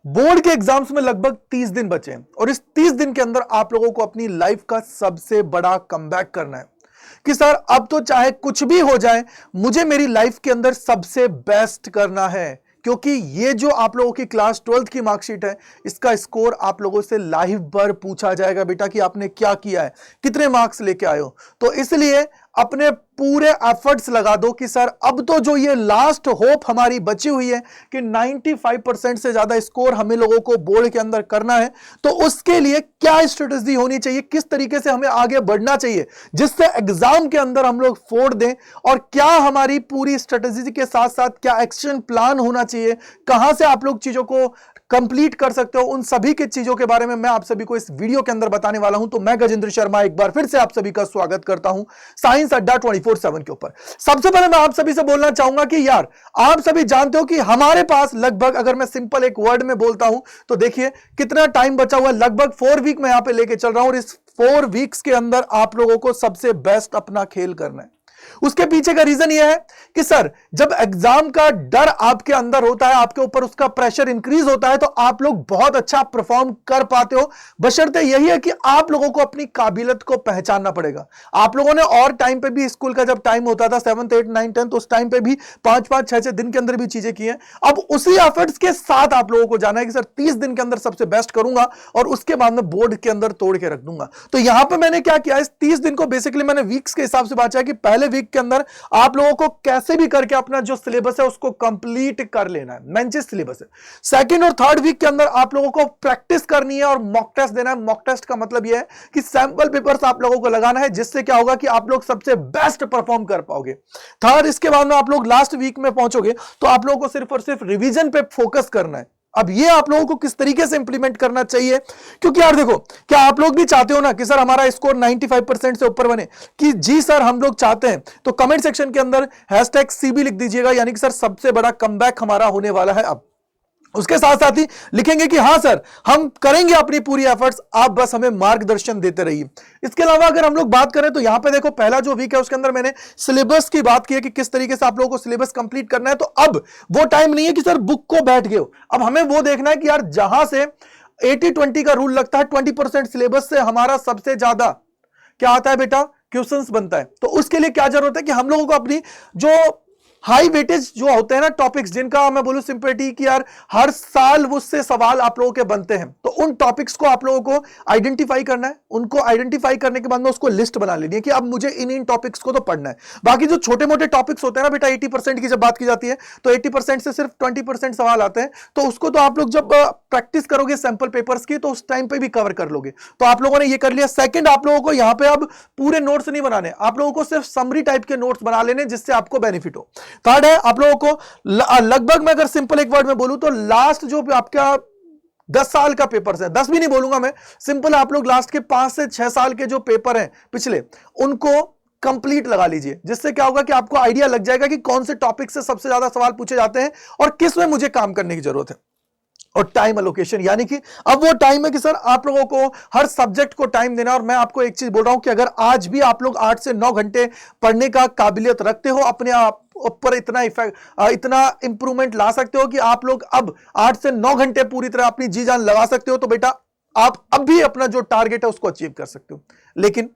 Board के exams में लगभग 30 दिन बचे हैं और इस 30 दिन के अंदर आप लोगों को अपनी लाइफ का सबसे बड़ा कमबैक करना है कि सर अब तो चाहे कुछ भी हो जाए, मुझे मेरी लाइफ के अंदर सबसे बेस्ट करना है। क्योंकि ये जो आप लोगों की क्लास 12th की मार्कशीट है, इसका स्कोर आप लोगों से लाइव पर पूछा जाएगा बेटा कि आपने क्या किया है, कितने मार्क्स लेके आए हो। तो इसलिए अपने पूरे एफर्ट्स लगा दो कि सर अब तो जो ये लास्ट होप हमारी बची हुई है कि 95% से ज्यादा स्कोर हमें लोगों को बोर्ड के अंदर करना है, तो उसके लिए क्या स्ट्रेटजी होनी चाहिए, किस तरीके से हमें आगे बढ़ना चाहिए जिससे एग्जाम के अंदर हम लोग फोड़ दें, और क्या हमारी पूरी स्ट्रेटजी के साथ साथ क्या एक्शन प्लान होना चाहिए, कहां से आप लोग चीजों को कंप्लीट कर सकते हो, उन सभी की चीजों के बारे में मैं आप सभी को इस वीडियो के अंदर बताने वाला हूं। तो मैं गजेंद्र शर्मा एक बार फिर से आप सभी का स्वागत करता हूं साइंस अड्डा 24/7 के ऊपर। सबसे पहले मैं आप सभी से बोलना चाहूंगा कि यार आप सभी जानते हो कि हमारे पास लगभग, अगर मैं सिंपल एक वर्ड में बोलता हूं तो देखिए कितना टाइम बचा हुआ है, लगभग 4 वीक मैं यहां पे लेके चल रहा हूं और इस 4 वीक्स के अंदर आप लोगों को सबसे बेस्ट अपना खेल करना है। उसके पीछे का रीजन यह है कि सर जब एग्जाम का डर आपके अंदर होता है, आपके ऊपर उसका प्रेशर इंक्रीज होता है, तो आप लोग बहुत अच्छा परफॉर्म कर पाते हो। बशर्ते यही है कि आप लोगों को अपनी काबिलियत को पहचानना पड़ेगा। आप लोगों ने और टाइम पे भी, स्कूल का जब टाइम होता था 7th 8th 9th 10th, उस टाइम पे भी 5-5 6-6 दिन के अंदर भी चीजें की हैं। अब उसी एफर्ट्स के साथ आप लोगों को जाना है कि सर 30 दिन के अंदर सबसे बेस्ट करूंगा और उसके बाद में बोर्ड के अंदर तोड़ के रख दूंगा। तो यहां पर मैंने क्या किया, इस 30 दिन को बेसिकली मैंने वीक्स के हिसाब से बांटा है कि पहले वीक के अंदर आप लोगों को कैसे भी करके अपना जो सिलेबस है उसको कंप्लीट कर लेना है, मेंस सिलेबस है। सेकंड और थर्ड वीक के अंदर आप लोगों को प्रैक्टिस करनी है और मॉक टेस्ट देना है। मॉक टेस्ट का मतलब यह है कि सैंपल पेपर्स आप लोगों को लगाना है, जिससे क्या होगा कि आप लोग सबसे बेस्ट परफॉर्म कर पाओगे। थर्ड, इसके बाद में आप लोग लास्ट वीक में पहुंचोगे तो आप लोगों को सिर्फ और सिर्फ रिवीजन पे फोकस करना है। अब ये आप लोगों को किस तरीके से इंप्लीमेंट करना चाहिए, क्योंकि यार देखो, क्या आप लोग भी चाहते हो ना कि सर हमारा स्कोर 95% से ऊपर बने? कि जी सर हम लोग चाहते हैं, तो कमेंट सेक्शन के अंदर #CB लिख दीजिएगा, यानी कि सर सबसे बड़ा कमबैक हमारा होने वाला है। अब उसके साथ साथ ही लिखेंगे कि हाँ सर हम करेंगे अपनी पूरी एफर्ट्स, आप बस हमें मार्गदर्शन देते रहिए। इसके अलावा अगर हम लोग बात करें तो यहां पे देखो, पहला जो वीक है उसके अंदर मैंने सिलेबस की बात की है कि किस तरीके से आप लोगों को सिलेबस कंप्लीट करना है। तो अब वो टाइम नहीं है कि सर बुक को बैठ गए हो, अब हमें वो देखना है कि यार जहां से 80-20 का रूल लगता है, 20% सिलेबस से हमारा सबसे ज्यादा क्या आता है बेटा, क्वेश्चंस बनता है। तो उसके लिए क्या जरूरत है कि हम लोगों को अपनी जो हाई वेटेज जो होते हैं ना टॉपिक्स, जिनका मैं बोलूं सिंपलिटी कि यार हर साल उससे सवाल आप लोगों के बनते हैं, तो उन टॉपिक्स को आप लोगों को आइडेंटिफाई करना है। उनको आइडेंटिफाई करने के बाद में उसको लिस्ट बना लेनी है कि अब मुझे इन टॉपिक्स को तो पढ़ना है। बाकी जो छोटे मोटे टॉपिक्स होते हैं ना बेटा, 80% की जब बात की जाती है तो 80% से सिर्फ 20% सवाल आते हैं, तो उसको तो आप लोग जब प्रैक्टिस करोगे सैंपल पेपर्स की तो उस टाइम पे भी कवर कर लोगे। तो आप लोगों ने ये कर लिया। सेकंड, आप लोगों को यहां पे अब पूरे नोट्स नहीं बनाने, आप लोगों को सिर्फ समरी टाइप के नोट्स बना लेने जिससे आपको बेनिफिट हो। थर्ड है, आप लोगों को लगभग, मैं अगर सिंपल एक वर्ड में बोलूं तो लास्ट जो आपका 10 साल का पेपर है, 10 भी नहीं बोलूंगा मैं, सिंपल आप लोग लास्ट के 5 से 6 साल के जो पेपर हैं पिछले, उनको कंप्लीट लगा लीजिए। जिससे क्या होगा कि आपको आइडिया लग जाएगा कि कौन से टॉपिक से सबसे ज्यादा सवाल पूछे जाते हैं और किस में मुझे काम करने की जरूरत है। और टाइम अलोकेशन, यानी कि अब वो टाइम है कि सर आप लोगों को हर सब्जेक्ट को टाइम देना। और मैं आपको एक चीज बोल रहा हूं कि अगर आज भी आप लोग 8 से 9 घंटे पढ़ने का काबिलियत रखते हो, अपने आप ऊपर इतना इंप्रूवमेंट ला सकते हो कि आप लोग अब 8 से 9 घंटे पूरी तरह अपनी जी जान लगा सकते हो, तो बेटा आप अब भी अपना जो टारगेट है उसको अचीव कर सकते हो। लेकिन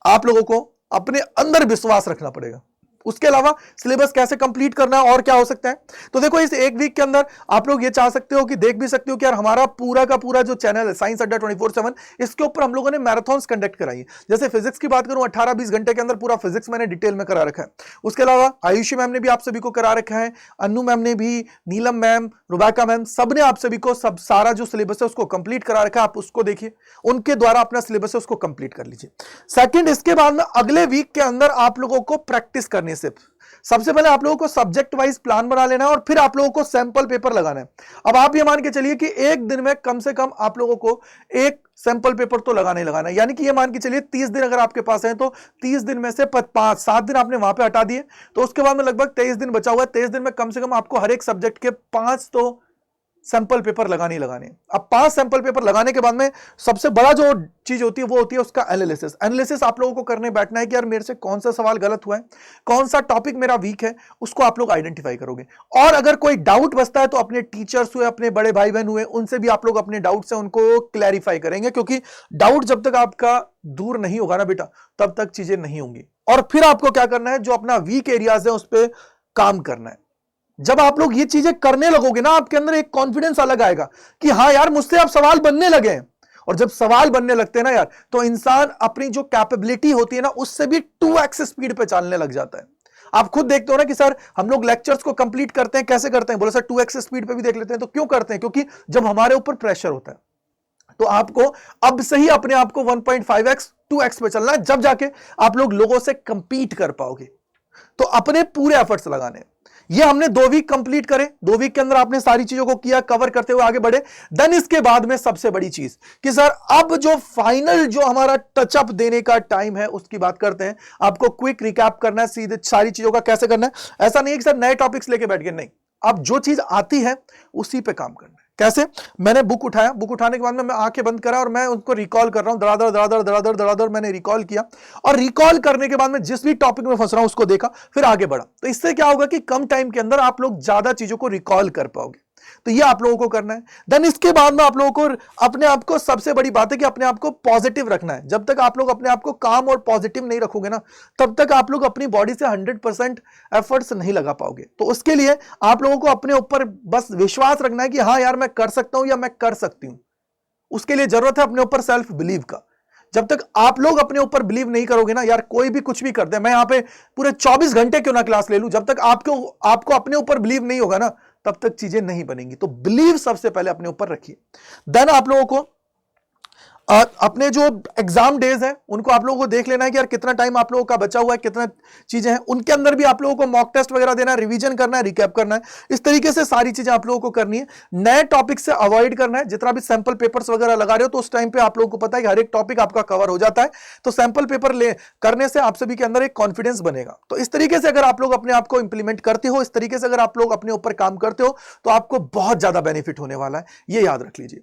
आप लोगों को अपने अंदर विश्वास रखना पड़ेगा। उसके अलावा सिलेबस कैसे कंप्लीट करना और क्या हो सकता है, तो देखो इस एक वीक के अंदर आप लोग ये चाह सकते हो कि देख भी सकते हो कि यार हमारा पूरा का पूरा जो चैनल है साइंस अड्डा 24/7, इसके ऊपर हम लोगों ने मैराथन्स कंडक्ट कराई है। जैसे फिजिक्स की बात करूं, 18-20 घंटे के अंदर पूरा फिजिक्स मैंने डिटेल में करा रखा है। उसके अलावा आयुषी मैम ने भी आप सभी को करा रखा है, अन्नू मैम ने भी, नीलम मैम, रुबैका मैम, सबने आप सभी को सब सारा जो सिलेबस है उसको कंप्लीट करा रखा है। आप उसको देखिए, उनके द्वारा अपना सिलेबस है उसको कंप्लीट कर लीजिए। सेकंड, इसके बाद में अगले वीक के अंदर आप लोगों को प्रैक्टिस करनी है। सिर्फ सबसे पहले आप लोगों को सब्जेक्ट वाइज प्लान बना लेना है और फिर आप लोगों को सैंपल पेपर लगाना है। अब आप ये मान के चलिए कि एक दिन में कम से कम आप लोगों को एक सैंपल पेपर तो लगाना ही लगाना है। यानी कि ये मान के चलिए 30 दिन अगर आपके पास है तो 30 दिन में से 5-7 दिन आपने वहां पे हटा दिए, तो उसके बाद में लगभग 23 दिन बचा हुआ है। 23 दिन में कम से कम आपको हर एक सब्जेक्ट के 5 तो सैंपल पेपर लगाने ही लगाने। अब 5 सैंपल पेपर लगाने के बाद में सबसे बड़ा जो चीज होती है वो होती है उसका एनालिसिस। एनालिसिस आप लोगों को करने बैठना है कि यार मेरे से कौन सा सवाल गलत हुआ है, कौन सा टॉपिक मेरा वीक है, उसको आप लोग आइडेंटिफाई करोगे। और अगर कोई डाउट बचता है तो अपने टीचर्स हुए, अपने बड़े भाई बहन हुए, उनसे भी आप लोग अपने डाउट से उनको क्लैरिफाई करेंगे, क्योंकि डाउट जब तक आपका दूर नहीं होगा ना बेटा, तब तक चीजें नहीं होंगी। और फिर आपको क्या करना है, जो अपना वीक एरियाज है उस पर काम करना है। जब आप लोग ये चीजें करने लगोगे ना, आपके अंदर एक कॉन्फिडेंस अलग आएगा कि हाँ यार मुझसे अब सवाल बनने लगे हैं। और जब सवाल बनने लगते हैं ना यार, तो इंसान अपनी जो कैपेबिलिटी होती है ना उससे भी 2x स्पीड पे चलने लग जाता है। आप खुद देखते हो ना कि सर हम लोग लेक्चर्स को कंप्लीट करते हैं, कैसे करते हैं, बोले सर 2x स्पीड पे भी देख लेते हैं। तो क्यों करते हैं? क्योंकि जब हमारे ऊपर प्रेशर होता है तो आपको अब से ही अपने आप को 1.5x 2x पे चलना है, जब जाके आप लोग लोगों से कंपीट कर पाओगे। तो अपने पूरे एफर्ट्स लगाने। ये हमने 2 वीक कंप्लीट करे, 2 वीक के अंदर आपने सारी चीजों को किया, कवर करते हुए आगे बढ़े। देन इसके बाद में सबसे बड़ी चीज कि सर अब जो फाइनल जो हमारा टचअप देने का टाइम है उसकी बात करते हैं। आपको क्विक रिकैप करना है सीधे सारी चीजों का, कैसे करना है। ऐसा नहीं है कि सर नए टॉपिक्स लेके बैठ गए, नहीं, अब जो चीज आती है उसी पे काम करना है। कैसे? मैंने बुक उठाया, बुक उठाने के बाद में मैं आंखें बंद करा और मैं उनको रिकॉल कर रहा हूं, दरादर दरादर दरादर दरादर मैंने रिकॉल किया। और रिकॉल करने के बाद में जिस भी टॉपिक में फंस रहा हूं उसको देखा, फिर आगे बढ़ा। तो इससे क्या होगा कि कम टाइम के अंदर आप लोग ज्यादा चीजों को रिकॉल कर पाओगे। तो ये आप लोगों को करना है। देन इसके बाद में आप लोगों को अपने आप को, सबसे बड़ी बात है कि अपने आप को पॉजिटिव रखना है। जब तक आप लोग अपने आप को काम और पॉजिटिव नहीं रखोगे ना, तब तक आप लोग अपनी बॉडी से 100% एफर्ट्स नहीं लगा पाओगे। तो उसके लिए आप लोगों को अपने ऊपर बस विश्वास रखना है कि हाँ यार मैं कर सकता हूं या मैं कर सकती हूं। उसके लिए जरूरत है अपने ऊपर सेल्फ बिलीव का। जब तक आप लोग अपने ऊपर बिलीव नहीं करोगे ना यार, कोई भी कुछ भी कर दे, मैं यहां पे पूरे 24 घंटे क्यों ना क्लास ले लूं, जब तक आपको अपने ऊपर बिलीव नहीं होगा ना, तब तक चीजें नहीं बनेंगी। तो बिलीव सबसे पहले अपने ऊपर रखिए। देन आप लोगों को अपने जो एग्जाम डेज हैं उनको आप लोगों को देख लेना है कि यार कितना टाइम आप लोगों का बचा हुआ है, कितना चीजें हैं। उनके अंदर भी आप लोगों को मॉक टेस्ट वगैरह देना है, रिवीजन करना है, रिकैप करना है। इस तरीके से सारी चीजें आप लोगों को करनी है। नए टॉपिक से अवॉइड करना है। जितना भी सैंपल पेपर्स वगैरह लगा रहे हो तो उस टाइम पे आप लोगों को पता है कि हर एक टॉपिक आपका कवर हो जाता है। तो सैंपल पेपर करने से आप सभी के अंदर एक कॉन्फिडेंस बनेगा। तो इस तरीके से अगर आप लोग अपने आप को इंप्लीमेंट करते हो, इस तरीके से अगर आप लोग अपने ऊपर काम करते हो, तो आपको बहुत ज्यादा बेनिफिट होने वाला है। ये याद रख लीजिए।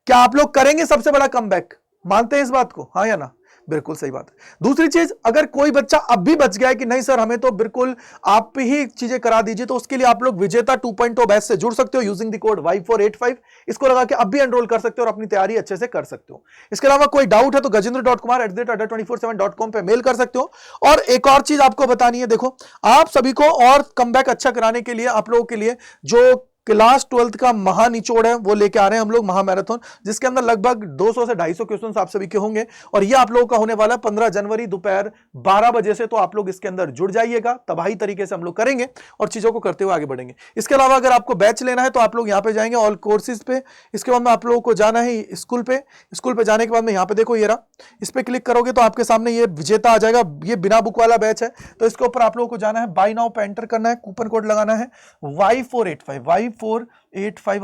क्या आप लोग करेंगे सबसे बड़ा कमबैक? मानते हैं इस बात को, हाँ या ना? बिल्कुल सही बात है। दूसरी चीज, अगर कोई बच्चा अब भी बच गया है कि नहीं सर हमें तो बिल्कुल आप ही चीजें करा दीजिए, तो उसके लिए आप लोग विजेता 2.0 बैच से जुड़ सकते हो यूजिंग द कोड Y485। इसको लगा के अब भी एनरोल कर सकते हो और अपनी तैयारी अच्छे से कर सकते हो। इसके अलावा कोई डाउट है तो gajendra.kumar@247.com पे मेल कर सकते हो। और एक और चीज आपको बतानी है, देखो आप सभी को और कमबैक अच्छा कराने के लिए आप लोगों के लिए जो क्लास 12th का महानिचोड़ है वो लेके आ रहे हैं हम लोग, महामैराथन, जिसके अंदर लगभग 200 से 250 क्वेश्चंस आप सभी के होंगे। और ये आप लोगों का होने वाला है 15 जनवरी दोपहर 12 बजे से। तो आप लोग इसके अंदर जुड़ जाइएगा, तबाही तरीके से हम लोग करेंगे और चीजों को करते हुए आगे बढ़ेंगे। इसके अलावा अगर आपको बैच लेना है तो आप लोग यहाँ पे जाएंगे ऑल कोर्सेज पे। इसके बाद में आप लोगों को जाना है स्कूल पे। स्कूल पे जाने के बाद में यहाँ पे देखो ये रहा, इस पे क्लिक करोगे तो आपके सामने ये विजेता आ जाएगा। ये बिना बुक वाला बैच है। तो इसके ऊपर आप लोगों को जाना है, बाय नाउ पे एंटर करना है, कूपन कोड लगाना है Y485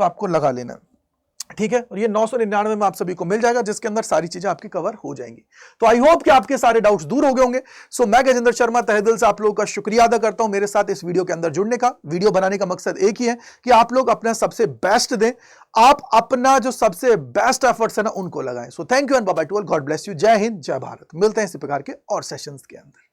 आपको लगा लेना है, ठीक है। और ये 999 में आप सभी को मिल जाएगा, जिसके अंदर सारी चीजें आपकी कवर हो जाएंगी। तो आई होप कि आपके सारे डाउट्स दूर हो गए होंगे। सो मैं गजेंद्र शर्मा तहे दिल से आप लोगों का शुक्रिया अदा करता हूं मेरे साथ इस वीडियो के अंदर जुड़ने का। वीडियो बनाने का मकसद एक ही है कि आप लोग अपना सबसे बेस्ट दें, आप अपना जो सबसे बेस्ट एफर्ट्स है ना उनको लगाएं। So thank you and bye bye to all, God bless you, Jai Hind जय भारत। मिलते हैं इसी प्रकार के और सेशंस के अंदर।